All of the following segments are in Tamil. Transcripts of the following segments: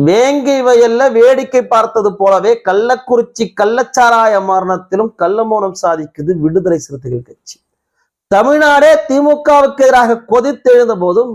வேங்கை வயல்ல வேடிக்கை பார்த்தது போலவே கள்ளக்குறிச்சி கள்ளச்சாராய மரணத்திலும் கள்ளமௌனம் சாதிக்குது விடுதலை சிறுத்தைகள் கட்சி. தமிழ்நாடே திமுகவுக்கு எதிராக கொதித்தெழுந்த போதும்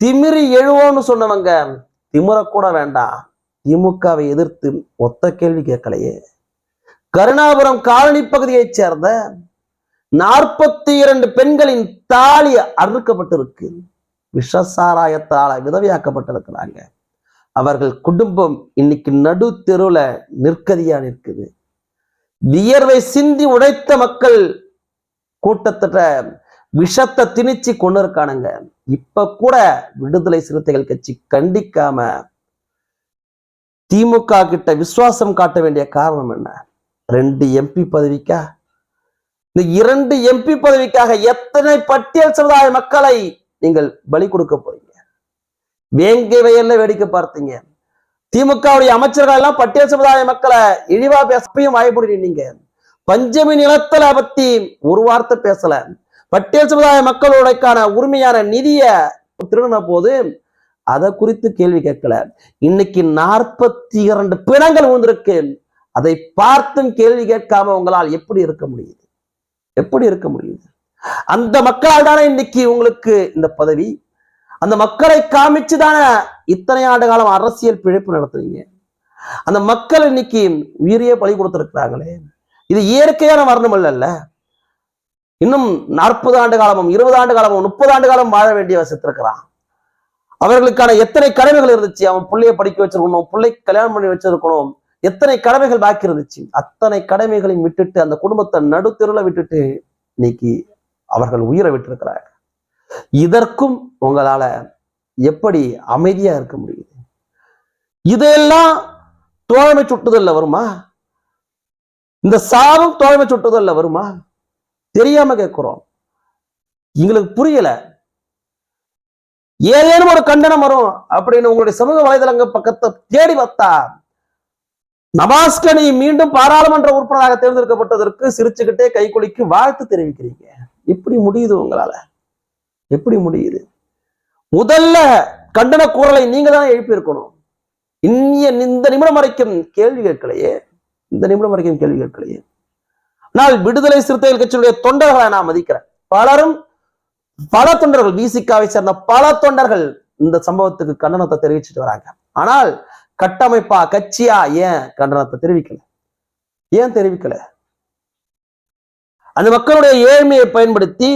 திமிரி எழுவோன்னு சொன்னவங்க திமுறக்கூட வேண்டாம், திமுகவை எதிர்த்து ஒத்த கேள்வி கேட்கலையே. கருணாபுரம் காலனி பகுதியைச் சேர்ந்த 42 பெண்களின் தாலி அறுக்கப்பட்டிருக்கு. விஷசாராயத்தால விதவையாக்கப்பட்டிருக்கிறாங்க. அவர்கள் குடும்பம் இன்னைக்கு நடு தெருவுல நிற்கதியா நிற்குது. வியர்வை சிந்தி உடைத்த மக்கள் கூட்டத்திட்ட விஷத்தை திணிச்சு கொண்டு இருக்கானுங்க. இப்ப கூட விடுதலை சிறுத்தைகள் கட்சி கண்டிக்காம திமுக கிட்ட விசுவாசம் காட்ட வேண்டிய காரணம் என்ன? 2 எம்பி பதவிக்கா? இந்த 2 எம்பி பதவிக்காக எத்தனை பட்டியல் சமுதாய மக்களை நீங்கள் பலி கொடுக்க போறீங்க? வேங்கை வயல்ல வேடிக்கை பார்த்தீங்க. திமுகவுடைய அமைச்சர்கள் எல்லாம் பட்டியல் சமுதாய மக்களை இழிவா பேசப்பையும் வாய்ப்புடுறீங்க. பஞ்சமி நிலத்தல பத்தி ஒரு வார்த்தை பேசல. பட்டியல் சமுதாய மக்களுடையக்கான உரிமையான நிதிய திருடின போது அதை குறித்து கேள்வி கேட்கல. இன்னைக்கு 42 பிணங்கள் விழுந்திருக்கு. அதை பார்த்தும் கேள்வி கேட்காம உங்களால் எப்படி இருக்க முடியுது? எப்படி இருக்க முடியுது? அந்த மக்களால் தானே இன்னைக்கு உங்களுக்கு இந்த பதவி. அந்த மக்களை காமிச்சு தானே இத்தனை ஆண்டு காலம் அரசியல் பிழைப்பு நடத்துறீங்க. அந்த மக்கள் இன்னைக்கு உயிரையே பலி கொடுத்திருக்கிறாங்களே. இது இயற்கையான மரணம் இல்ல. இன்னும் 40 ஆண்டு காலமும் 20 ஆண்டு காலமும் 30 ஆண்டு காலம் வாழ வேண்டிய செத்துருக்கிறான். அவர்களுக்கான எத்தனை கடமைகள் இருந்துச்சு? அவன் பிள்ளைய படிக்க வச்சிருக்கணும், பிள்ளை கல்யாணம் பண்ணி வச்சிருக்கணும், எத்தனை கடமைகள் பாக்கி இருந்துச்சு? அத்தனை கடமைகளையும் விட்டுட்டு அந்த குடும்பத்தை நடுத்தெருல விட்டுட்டு இன்னைக்கு அவர்கள் உயிரை விட்டிருக்கிறாங்க. இதற்கும் உங்களால எப்படி அமைதியா இருக்க முடியுது? இதெல்லாம் தோழமை சுட்டுதல்ல வருமா? இந்த சாவும் தோழமை சுட்டுதல்ல வருமா? தெரியாம கேட்கிறோம். எங்களுக்கு புரியல. ஏதேனும் ஒரு கண்டனம் வரும் அப்படின்னு உங்களுடைய சமூக வலைதளங்க பக்கத்தை தேடி வந்தா நவாஸ்கனி மீண்டும் பாராளுமன்ற உறுப்பினராக தேர்ந்தெடுக்கப்பட்டதற்கு சிரிச்சுக்கிட்டே கைகுலுக்கி வாழ்த்து தெரிவிக்கிறீங்க. எப்படி முடியுது உங்களால? எப்படி முடியுது? முதல்ல கண்டன குரலை நீங்க தான் எழுப்பி இருக்கணும். இந்த நிமிடம் வரைக்கும் கேள்வி கேட்கலையே. இந்த நிமிடம் வரைக்கும் கேள்வி கேட்கலையே. நான் விடுதலை சிறுத்தைகள் கட்சியுடைய தொண்டர்களை நான் மதிக்கிறேன். பல தொண்டர்கள், விசிகாவை சேர்ந்த பல தொண்டர்கள் இந்த சம்பவத்துக்கு கண்டனத்தை தெரிவிச்சுட்டு வராங்க. ஆனால் கட்டமைப்பா கட்சியா ஏன் கண்டனத்தை தெரிவிக்கல? ஏன் தெரிவிக்கல? அந்த மக்களுடைய ஏழ்மையை பயன்படுத்தி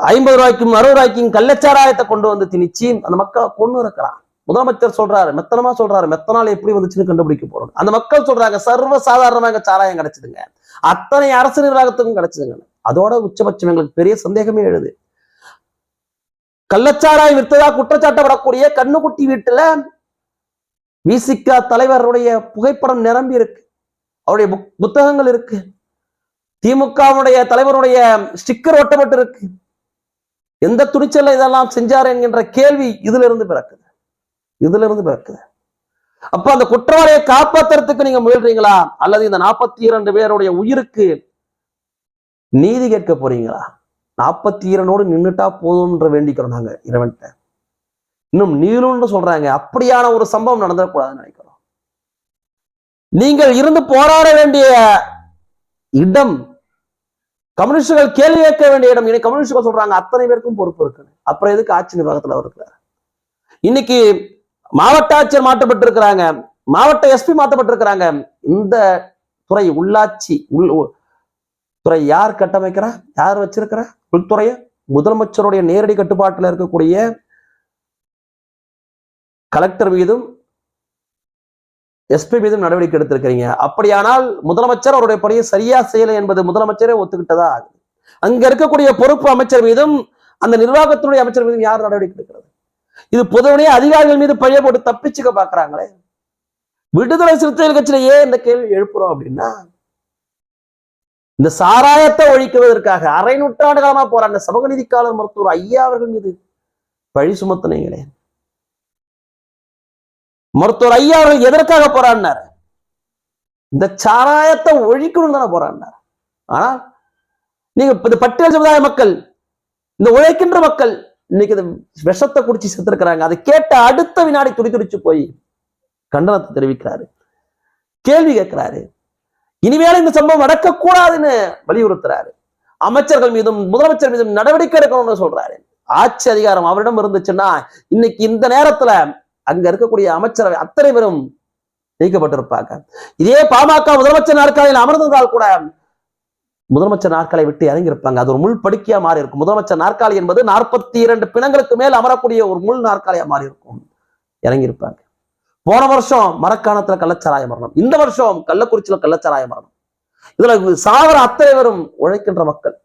50 ரூபாய்க்கும் 60 ரூபாய்க்கும் கள்ளச்சாராயத்தை கொண்டு வந்து திணிச்சு அந்த மக்களை கொண்டு இருக்கிறான். முதலமைச்சர் சொல்றாரு, மெத்தனமா சொல்றாரு, மெத்தனால் எப்படி வந்துச்சுன்னு கண்டுபிடிக்க போறோம். அந்த மக்கள் சொல்றாங்க சர்வ சாதாரணமாக சாராயம் கிடைச்சதுங்க, அத்தனை அரசு நிர்வாகத்துக்கும் கிடைச்சதுங்க. அதோட உச்சபட்சம் எங்களுக்கு பெரிய சந்தேகமே எழுது. கள்ளச்சாராயம் விற்றதா குற்றச்சாட்டப்படக்கூடிய கண்ணுக்குட்டி வீட்டுல விசிக தலைவருடைய புகைப்படம் நிரம்பி இருக்கு. அவருடைய புத்தகங்கள் இருக்கு. திமுகவுடைய தலைவருடைய ஸ்டிக்கர் ஒட்டப்பட்டு இருக்கு. எந்த துணிச்சல்ல இதெல்லாம் செஞ்சாரு என்கின்ற கேள்வி இதுல இருந்து பிறக்குது. அப்ப அந்த குற்றவாளியை காப்பாத்துறதுக்கு நீங்க முயல்றீங்களா, அல்லது இந்த 42 பேருடைய உயிருக்கு நீதி கேட்க போறீங்களா? 42 நின்றுட்டா போதும்ன்ற வேண்டிக்கிறோம் நாங்க இறைவன்கிட்ட. இன்னும் நீளும்னு சொல்றாங்க. அப்படியான ஒரு சம்பவம் நடந்துடக்கூடாதுன்னு நினைக்கிறோம். நீங்கள் இருந்து போராட வேண்டிய இடம், கம்யூனிஸ்டுகள் கேள்வி கேட்க வேண்டிய இடம். இன்னைக்கு கம்யூனிஸ்டுகள் சொல்றாங்க அத்தனை பேருக்கும் பொறுப்பு இருக்கு. அப்புறம் எதுக்கு ஆட்சி நிர்வாகத்தில் இருக்கிறார்? இன்னைக்கு மாவட்ட ஆட்சியர் மாற்றப்பட்டிருக்கிறாங்க, மாவட்ட எஸ்பி மாற்றப்பட்டிருக்கிறாங்க. இந்த துறை உள்ளாட்சி துறை யார் கட்டமைக்கிறா? யார் வச்சிருக்கிற? உள்துறைய முதலமைச்சருடைய நேரடி கட்டுப்பாட்டில் இருக்கக்கூடிய கலெக்டர் மீதும் எஸ்பி மீதும் நடவடிக்கை எடுத்திருக்கிறீங்க. அப்படியானால் முதலமைச்சர் அவருடைய பணியை சரியா செய்யலை என்பது முதலமைச்சரே ஒத்துக்கிட்டதா ஆகுது. அங்க இருக்கக்கூடிய பொறுப்பு அமைச்சர் மீதும் அந்த நிர்வாகத்துடைய அமைச்சர் மீதும் யார் நடவடிக்கை எடுக்கிறது? இது பொதுவனே அதிகாரிகள் மீது பழைய போட்டு தப்பிச்சுக்க பாக்குறாங்களே. விடுதலை சிறுத்தைகள் கட்சியில ஏன் இந்த கேள்வி எழுப்புறோம் அப்படின்னா, இந்த சாராயத்தை ஒழிக்குவதற்காக அரை நூற்றாண்டு காலமா போறாங்க சமூக நீதிக்காளர் மருத்துவர் ஐயா அவர்கள் மீது பழி சுமத்தினீங்களே. மருத்துவர் ஐயா அவர்கள் எதற்காக போராடினார்? இந்த சாராயத்தை ஒழிக்கணும் தானே போராடினார். ஆனா நீங்க இந்த பட்டியல் சமுதாய மக்கள், இந்த உழைக்கின்ற மக்கள், இன்னைக்கு இந்த விஷத்தை குடிச்சு செத்துருக்கிறாங்க. அதை கேட்ட அடுத்த வினாடி துடிச்சு போய் கண்டனத்தை தெரிவிக்கிறாரு, கேள்வி கேட்கிறாரு. இனிமேல இந்த சம்பவம் நடக்கக்கூடாதுன்னு வலியுறுத்துறாரு. அமைச்சர்கள் மீதும் முதலமைச்சர் மீதும் நடவடிக்கை எடுக்கணும்னு சொல்றாரு. ஆட்சி அதிகாரம் அவரிடம் இருந்துச்சுன்னா இன்னைக்கு இந்த நேரத்துல அங்க இருக்கக்கூடிய அமைச்சரவை அத்தனை பேரும் நீக்கப்பட்டிருப்பாங்க. இதே பாமக முதலமைச்சர் நாற்காலியில் அமர்ந்திருந்தால் கூட முதலமைச்சர் நாற்காலியை விட்டு இறங்கியிருப்பாங்க. அது ஒரு முள் படுக்கையா மாறி இருக்கும். முதலமைச்சர் நாற்காலி என்பது 42 பிணங்களுக்கு மேல் அமரக்கூடிய ஒரு முள் நாற்காலியா மாறி இருக்கும். இறங்கியிருப்பாங்க. போன வருஷம் மரக்காணத்துல கள்ளச்சாராய மரணம், இந்த வருஷம் கள்ளக்குறிச்சியில கள்ளச்சாராய மரணம். இதுல சாவர அத்தனை பேரும் உழைக்கின்ற மக்கள்.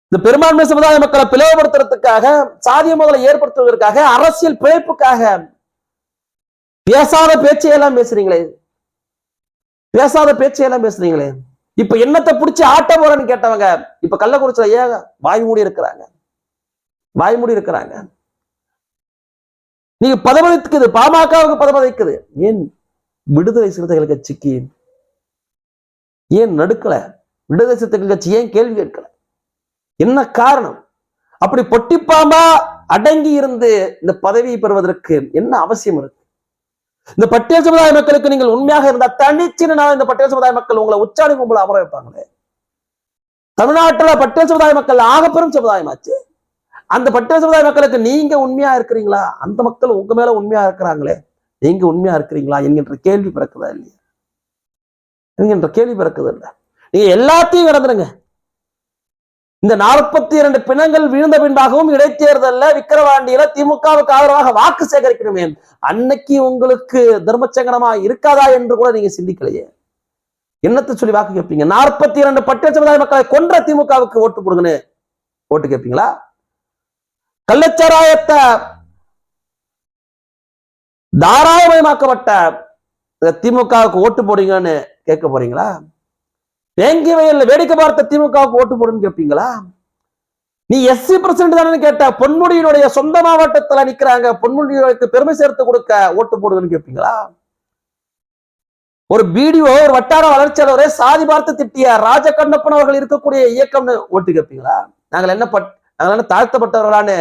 இந்த பெரும்பான்மை சமுதாய மக்களை பிளவுபடுத்துறதுக்காக, சாதிய மோதலை ஏற்படுத்துவதற்காக, அரசியல் பிழைப்புக்காக பேசாத பேச்சையெல்லாம் பேசுறீங்களே, பேசாத பேச்சையெல்லாம் பேசுறீங்களே. இப்ப என்னத்தை பிடிச்சி ஆட்ட போறேன்னு கேட்டவங்க இப்ப கள்ளக்குறிச்சியில ஏன் வாய் மூடி இருக்கிறாங்க, வாய் மூடி இருக்கிறாங்க. நீங்க பதவிக்குது, பாமகவுக்கு பதவிக்குது. ஏன் விடுதலை சிறுத்தைகள் கட்சிக்கு ஏன் நடுக்கல? விடுதலை சிறுத்தைகள் கட்சி ஏன் கேள்வி கேட்கல? என்ன காரணம்? அப்படி பொட்டிப்பாம்பா அடங்கி இருந்து இந்த பதவியை பெறுவதற்கு என்ன அவசியம் இருக்கு? இந்த பட்டியல் சமுதாய மக்களுக்கு நீங்கள் உண்மையாக இருந்தா தனிச்சின்னா இந்த பட்டியல் சமுதாய மக்கள் உங்களை உச்சாணி கும்பல அமர வைப்பாங்களே. தமிழ்நாட்டுல பட்டியல் சமுதாய மக்கள் ஆகப்பெரும் சமுதாயமாச்சு. அந்த பட்டியல் சமுதாய மக்களுக்கு நீங்க உண்மையா இருக்கிறீங்களா? அந்த மக்கள் உங்க மேல உண்மையா இருக்கிறாங்களே, நீங்க உண்மையா இருக்கிறீங்களா என்கின்ற கேள்வி பிறக்குதா இல்லையா? என்கின்ற கேள்வி பிறக்குது இல்ல. நீங்க எல்லாத்தையும் கடந்துருங்க. இந்த 42 பிணங்கள் விழுந்த பின்பாகவும் இடைத்தேர்தல்ல விக்கிரவாண்டியில திமுகவுக்கு ஆதரவாக வாக்கு சேகரிக்கணுமே, அன்னைக்கு உங்களுக்கு தர்மச்சங்கடமா இருக்காதா என்று கூட நீங்க சிந்திக்கலையே. என்னத்தை சொல்லி வாக்கு கேட்பீங்க? 42 பட்டியல் சமுதாய மக்களை கொன்ற திமுகவுக்கு ஓட்டு போடுங்கன்னு ஓட்டு கேட்பீங்களா? கள்ளச்சாராயத்தை தாராளமயமாக்கப்பட்ட திமுகவுக்கு ஓட்டு போடுங்கன்னு கேட்க போறீங்களா? வேங்கி வயல்ல வேடிக்கை பார்த்த திமுகவுக்கு ஓட்டு போடுன்னு கேட்பீங்களா? நீ SC பிரசிடண்ட் தானே கேட்ட. பொன்முடியினுடைய சொந்த மாவட்டத்துல நிக்கிறாங்க, பொன்முடிக்கு பெருமை சேர்த்து கொடுக்க ஓட்டு போடுங்கன்னு கேட்பீங்களா? ஒரு BDO, ஒரு வட்டார வளர்ச்சியாளரே சாதி பார்த்து திட்டிய ராஜகண்ணப்பன் அவர்கள் இருக்கக்கூடிய இயக்கம்னு ஓட்டு கேட்பீங்களா? நாங்கள் என்ன தாழ்த்தப்பட்டவர்களான்னு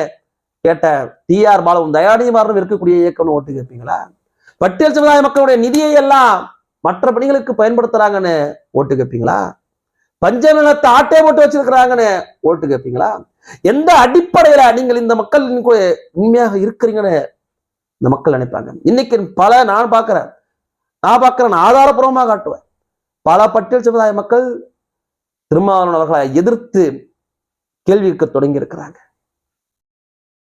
கேட்ட TR பாலவும் தயாநிதி மாறனும் இருக்கக்கூடிய இயக்கம்னு ஓட்டு கேட்பீங்களா? பட்டியல் சமுதாய மக்களுடைய நிதியை எல்லாம் மற்ற பணிகளுக்கு பயன்படுத்துறாங்கன்னு ஓட்டு கேட்பீங்களா? பஞ்ச நிலத்தை ஆட்டை போட்டு வச்சிருக்கிறாங்கன்னு ஓட்டு கேட்பீங்களா? எந்த அடிப்படையில நீங்கள் இந்த மக்கள் உண்மையாக இருக்கிறீங்கன்னு இந்த மக்கள் நினைப்பாங்க? இன்னைக்கு நான் பார்க்கிறேன் ஆதாரப்பூர்வமாக காட்டுவேன். பல பட்டியல் சமுதாய மக்கள் திருமாவளவன் அவர்களை எதிர்த்து கேள்வி கேட்க தொடங்கி இருக்கிறாங்க.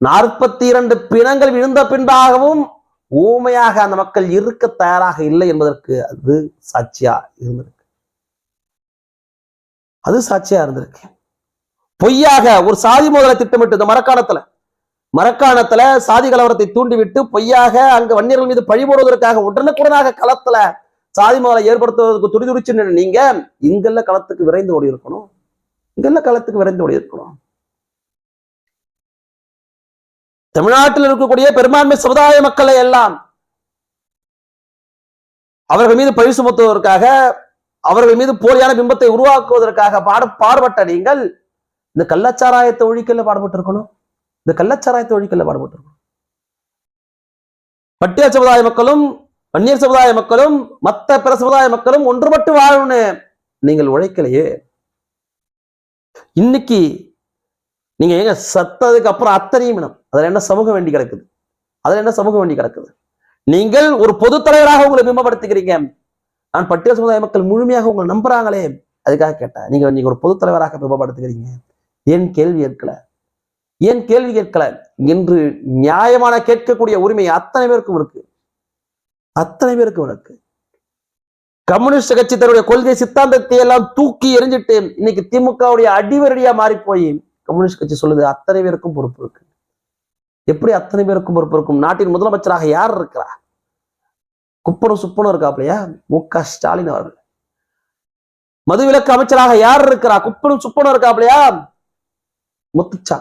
42 பிணங்கள் விழுந்த பின்பாகவும் ஊமையாக அந்த மக்கள் இருக்க தயாராக இல்லை என்பதற்கு அது சாட்சியா இருந்திருக்கு. அது சாட்சியா இருந்திருக்கு. பொய்யாக ஒரு சாதி மோதலை திட்டமிட்டு இந்த மரக்காணத்துல சாதி கலவரத்தை தூண்டிவிட்டு பொய்யாக அங்க வன்னியர்கள் மீது பழி போடுவதற்காக உடனுக்குடனாக களத்துல சாதி மோதலை ஏற்படுத்துவதற்கு துடிதுடிச்சு நீங்க இங்கெல்லாம் களத்துக்கு விரைந்து ஓடி இருக்கணும். தமிழ்நாட்டில் இருக்கக்கூடிய பெரும்பான்மை சமுதாய மக்களை எல்லாம் அவர்கள் மீது பழி சுமத்துவதற்காக, அவர்கள் மீது போலியான பிம்பத்தை உருவாக்குவதற்காக பாடுபட்ட நீங்கள் இந்த கள்ளச்சாராயத்தை ஒழிக்கல பாடுபட்டு இருக்கணும். பட்டியல் சமுதாய மக்களும் வன்னியர் சமுதாய மக்களும் மற்ற பிற சமுதாய மக்களும் ஒன்றுபட்டு வாழணும்னு நீங்கள் உழைக்கலையே. இன்னைக்கு நீங்க எங்க சத்ததுக்கு அப்புறம் அத்தனையும் அதுல என்ன சமூகம் வேண்டி கிடக்குது? நீங்கள் ஒரு பொது தலைவராக உங்களை பிம்பப்படுத்திக்கிறீங்க. நான் பட்டியல் சமுதாய மக்கள் முழுமையாக உங்களை நம்புறாங்களே, அதுக்காக கேட்டேன். நீங்க ஒரு பொது தலைவராக பிம்பப்படுத்துகிறீங்க. ஏன் கேள்வி கேட்கல என்று நியாயமான கேட்கக்கூடிய உரிமை அத்தனை பேருக்கும் இருக்கு. கம்யூனிஸ்ட் கட்சி தன்னுடைய கொள்கை சித்தாந்தத்தை எல்லாம் தூக்கி எறிஞ்சிட்டு இன்னைக்கு திமுகவுடைய அடிவரடியா மாறி போய் கம்யூனிஸ்ட் கட்சி சொல்லுது அத்தனை பேருக்கும் பொறுப்பு இருக்கு. எப்படி அத்தனை பேருக்கும் பொறுப்பு இருக்கும்? நாட்டின் முதலமைச்சராக யார் இருக்கிறா? குப்பனும் சுப்பனும் இருக்காப்லையா? MK ஸ்டாலின் அவர்கள். மதுவிலக்கு அமைச்சராக யார் இருக்கிறா? குப்பனும் சுப்பனும் இருக்காப்லையா? முத்துச்சா.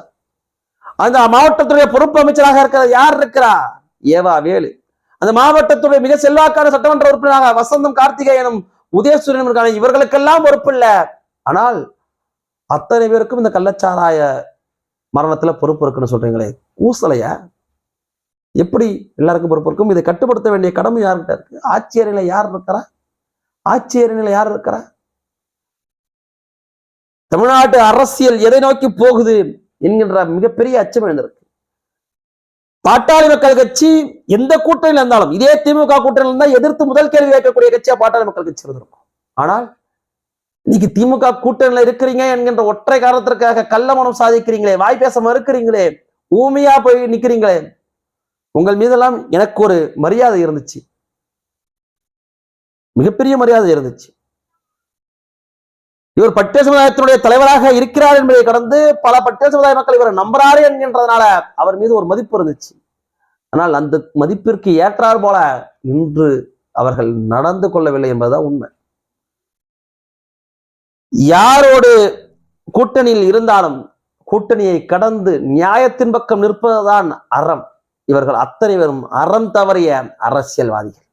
அந்த மாவட்டத்துடைய பொறுப்பு அமைச்சராக இருக்கிற யார் இருக்கிறா? ஏவா வேலு. அந்த மாவட்டத்துடைய மிக செல்வாக்கான சட்டமன்ற உறுப்பினராக வசந்தம் கார்த்திகேயனும் உதயசூரியனும் இருக்காங்க. இவர்களுக்கெல்லாம் பொறுப்பு இல்லை. ஆனால் அத்தனை பேருக்கும் இந்த கள்ளச்சாராய மரணத்துல பொறுப்பு இருக்குன்னு சொல்றீங்களே, ஊசலையா? எப்படி எல்லாருக்கும் பொறுப்பு இருக்கும்? இதை கட்டுப்படுத்த வேண்டிய கடமை யார்கிட்ட இருக்கு? ஆட்சியரில யார் இருக்கிறா? ஆட்சியரில யார் இருக்கிறா? தமிழ்நாட்டு அரசியல் எதை நோக்கி போகுது என்கின்ற மிகப்பெரிய அச்சம் எழுந்திருக்கு. பாட்டாளி மக்கள் கட்சி எந்த கூட்டணியில் இருந்தாலும், இதே திமுக கூட்டணியில் இருந்தால் எதிர்த்து முதல் கேள்வி கேட்கக்கூடிய கட்சியா பாட்டாளி மக்கள் கட்சி இருந்திருக்கும். ஆனால் இன்னைக்கு திமுக கூட்டணியில இருக்கிறீங்க என்கின்ற ஒற்றை காரணத்திற்காக கள்ளமனம் சாதிக்கிறீங்களே, வாய் பேச மறுக்கிறீங்களே, ஊமையா போய் நிக்கிறீங்களே, உங்கள் மீதெல்லாம் எனக்கு ஒரு மரியாதை இருந்துச்சு, மிகப்பெரிய மரியாதை இருந்துச்சு. இவர் பட்டியல் சமுதாயத்தினுடைய தலைவராக இருக்கிறார் என்பதை கடந்து பல பட்டியல் சமுதாய மக்கள் இவர் நம்புறாரு என்கின்றதுனால அவர் மீது ஒரு மதிப்பு இருந்துச்சு. ஆனால் அந்த மதிப்பிற்கு ஏற்றார் போல இன்று அவர்கள் நடந்து கொள்ளவில்லை என்பதுதான் உண்மை. யாரோடு கூட்டணியில் இருந்தாலும் கூட்டணியை கடந்து நியாயத்தின் பக்கம் நிற்பதுதான் அறம். இவர்கள் அத்தனை பேரும் அறம் தவறிய அரசியல்வாதிகள்.